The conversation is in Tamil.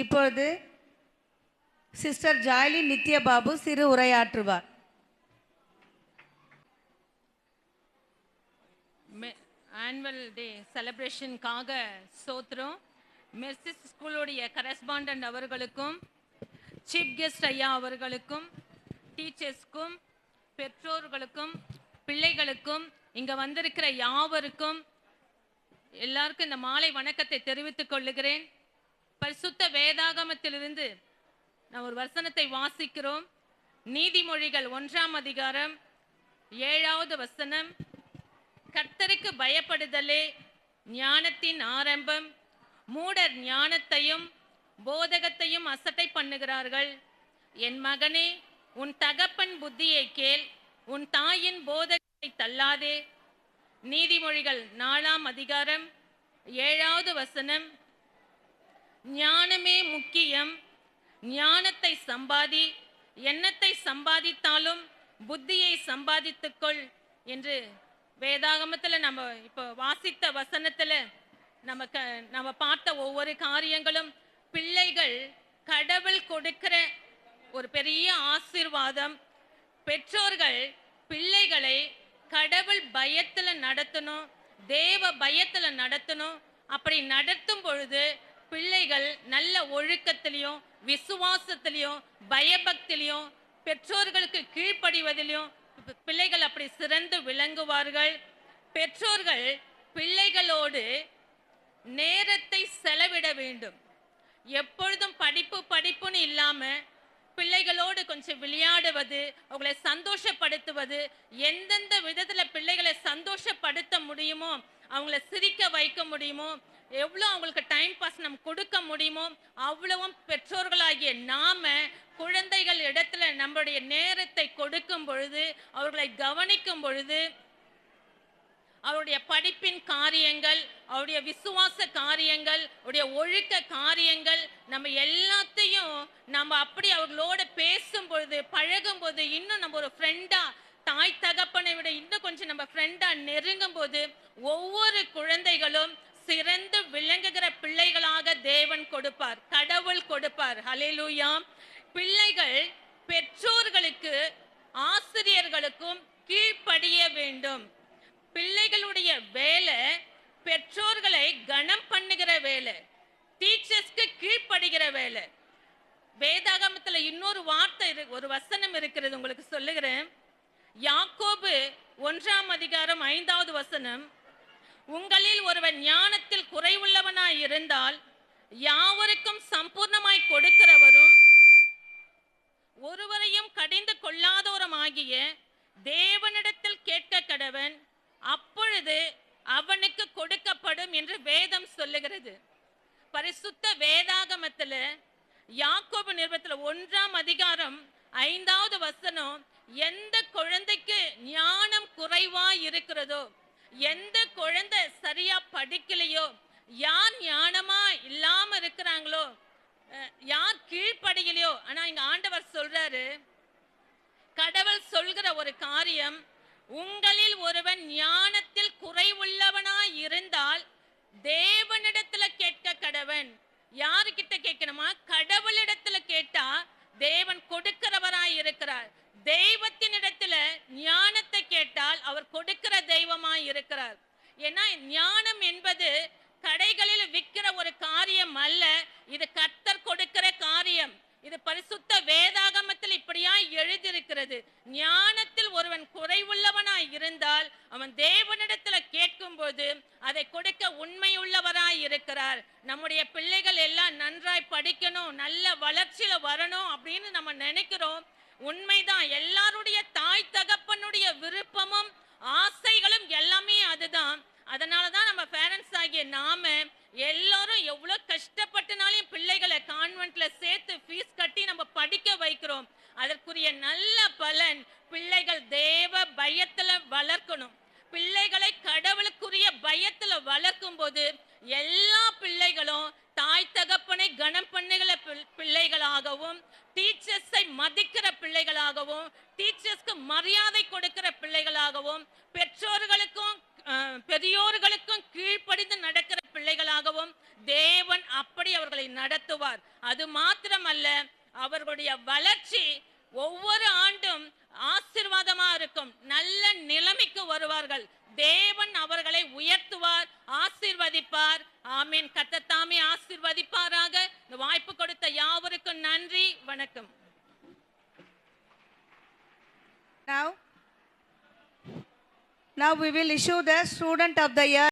இப்பொழுது சிஸ்டர் ஜாய்லி நித்யபாபு சிறு உரையாற்றுவார். ஆனுவல் டே செலிப்ரேஷனுக்காக சோத்ரம் மெர்சிஸ் ஸ்கூலுடைய கரஸ்பாண்டன்ட் அவர்களுக்கும் சீஃப் கெஸ்ட் ஐயா அவர்களுக்கும் டீச்சர்ஸ்க்கும் பெற்றோர்களுக்கும் பிள்ளைகளுக்கும் இங்கே வந்திருக்கிற யாவருக்கும் எல்லாருக்கும் இந்த மாலை வணக்கத்தை தெரிவித்துக் கொள்ளுகிறேன். பரிசுத்த வேதாகமத்திலிருந்து நான் ஒரு வசனத்தை வாசிக்கிறோம். நீதிமொழிகள் 1ஆம் அதிகாரம் 7வது வசனம். கர்த்தருக்கு பயப்படுதலே ஞானத்தின் ஆரம்பம், மூடர் ஞானத்தையும் போதகத்தையும் அசட்டை பண்ணுகிறார்கள். என் மகனே, உன் தகப்பன் புத்தியை கேள், உன் தாயின் போதகத்தை தள்ளாதே. நீதிமொழிகள் 4ஆம் அதிகாரம் 7வது வசனம். ஞானமே முக்கியம், ஞானத்தை சம்பாதி, எண்ணத்தை சம்பாதித்தாலும் புத்தியை சம்பாதித்துக்கொள் என்று வேதாகமத்தில் நம்ம இப்போ வாசித்த வசனத்தில் நம்ம பார்த்த ஒவ்வொரு காரியங்களும் பிள்ளைகள் கடவுள் கொடுக்கிற ஒரு பெரிய ஆசீர்வாதம். பெற்றோர்கள் பிள்ளைகளை கடவுள் பயத்தில் நடத்தணும், தேவ பயத்தில் நடத்தணும். அப்படி நடத்தும் பொழுது பிள்ளைகள் நல்ல ஒழுக்கத்திலையும் விசுவாசத்திலையும் பயபக்திலையும் பெற்றோர்களுக்கு கீழ்ப்படிவதிலையும் பிள்ளைகள் அப்படி சிறந்து விளங்குவார்கள். பெற்றோர்கள் பிள்ளைகளோடு நேரத்தை செலவிட வேண்டும். எப்பொழுதும் படிப்புன்னு இல்லாம பிள்ளைகளோடு கொஞ்சம் விளையாடுவது, அவங்களை சந்தோஷப்படுத்துவது, எந்தெந்த விதத்துல பிள்ளைகளை சந்தோஷப்படுத்த முடியுமோ, அவங்கள சிரிக்க வைக்க முடியுமோ, எவ்வளோ அவங்களுக்கு டைம் பாஸ் நம்ம கொடுக்க முடியுமோ அவ்வளவும் பெற்றோர்களாகிய நாம குழந்தைகள் இடத்துல நம்மளுடைய நேரத்தை கொடுக்கும் பொழுது, அவர்களை கவனிக்கும் பொழுது, அவருடைய படிப்பின் காரியங்கள், அவருடைய விசுவாச காரியங்கள், அவருடைய ஒழுக்க காரியங்கள், நம்ம எல்லாத்தையும் நம்ம அப்படி அவர்களோட பேசும் பொழுது பழகும் போது, இன்னும் நம்ம ஒரு ஃப்ரெண்டா, தாய் தகப்பனை விட இன்னும் கொஞ்சம் நம்ம ஃப்ரெண்டா நெருங்கும் போது ஒவ்வொரு குழந்தைகளும் சிறந்து விளங்குகிற பிள்ளைகளாக தேவன் கொடுப்பார், கடவுள் கொடுப்பார். ஹல்லேலூயா. பிள்ளைகள் பெற்றோர்களுக்கு ஆசிரியர்களுக்கும் கீழ்ப்படிய வேண்டும். பிள்ளைகளுடைய வேலை பெற்றோர்களை கனம் பண்ணுகிற வேலை, டீச்சர்ஸ்க்கு கீழ்ப்படுகிற வேலை. வேதாகமத்தில் இன்னொரு வார்த்தை, ஒரு வசனம் இருக்கிறது, உங்களுக்கு சொல்லுகிறேன். யாக்கோபு 1ஆம் அதிகாரம் 5வது வசனம். உங்களில் ஒருவன் ஞானத்தில் குறைவுள்ளவனாய் இருந்தால் யாவருக்கும் சம்பூர்ணமாய் கொடுக்கிறவரும் ஒருவரையும் கடிந்து கொள்ளாதோருமாகிய தேவனிடத்தில் கேட்க கடவன், அப்பொழுது அவனுக்கு கொடுக்கப்படும் என்று வேதம் சொல்லுகிறது. பரிசுத்த வேதாகமத்தில் யாக்கோபு நிருபத்தில் 1ஆம் அதிகாரம் 5வது வசனம், எந்த குழந்தைக்கு ஞானம் குறைவா இருக்கிறதோ, எந்த குழந்தை சரியா படிக்கலையோ, யார் ஞானமா இல்லாம இருக்கிறாங்களோ, யார் கீழ்ப்படியலையோ, ஆனா இங்க ஆண்டவர் சொல்றாரு, கடவுள் சொல்கிற ஒரு காரியம், உங்களில் ஒருவன் ஞானத்தில் குறைவுள்ளவனாய் இருந்தால் தேவனிடத்துல கேட்க கடவன். யாருக்கிட்ட கேட்கணுமா? கடவுளிடத்துல கேட்டா தேவன் கொடுக்கிறவராய் இருக்கிறார். தெய்வத்தினிடத்துல ஞானத்தை கேட்டால் அவர் கொடுக்கிற தெய்வமாய் இருக்கிறார். ஏன்னா ஞானம் என்பது கடைகளில் விற்கிற ஒரு காரியம் அல்ல, இது கர்த்தர் கொடுக்கிற காரியம். இது பரிசுத்த வேதாகமத்தில் இப்படியாய் எழுதியிருக்கிறது. ஞானத்தில் ஒருவன் குறைவுள்ளவனாய் இருந்தால் அவன் தேவனிடத்துல கேட்கும் போது அதை கொடுக்க உண்மையுள்ளவராய் இருக்கிறார். நம்முடைய பிள்ளைகள் எல்லாம் நன்றாய் படிக்கணும், நல்ல வளர்ச்சியில வரணும் அப்படின்னு நம்ம நினைக்கிறோம். உண்மைதான். எல்லாருடைய தாய் தகப்பனுடைய விருப்பமும் ஆசைகளும் எல்லாமே அதுதான். அதனாலதான் நம்ம பேரண்ட்ஸ் ஆகிய நாம எல்லாரும் எவ்வளவு கஷ்டப்பட்டுனாலும் பிள்ளைகளை கான்வென்ட்ல சேர்த்து ஃபீஸ் கட்டி நம்ம படிக்க வைக்கிறோம். அதற்குரிய நல்ல பலன் பிள்ளைகள் தேவ பயத்துல வளர்க்கணும். பிள்ளைகளை கடவுளுக்குரிய பயத்துல வளர்க்கும் போது எல்லா பிள்ளைகளும் தாய் தகப்பனை கனம் பண்ணுகிற பிள்ளைகளாகவும், டீச்சர்ஸை மதிக்கிற பிள்ளைகளாகவும், டீச்சர்ஸ்க்கு மரியாதை கொடுக்கிற பிள்ளைகளாகவும், பெற்றோர்களுக்கும் பெரியோர்களுக்கும் கீழ்ப்படிந்து நடக்கிற பிள்ளைகளாகவும் தேவன் அப்படி அவர்களை நடத்துவார். அது மாத்திரமல்ல, அவர்களுடைய வளர்ச்சி ஒவ்வொரு ஆண்டும் ஆசீர்வாதமா இருக்கும். நல்ல நிலைமைக்கு வருவார்கள். தேவன் அவர்களை உயர்த்துவார், ஆசீர்வதிப்பார். ஆமென். கர்த்தர் தாமே ஆசீர்வதிப்பாராக. இந்த வாய்ப்பு கொடுத்த யாவருக்கும் நன்றி. வணக்கம். Now we will issue the Student of the Year.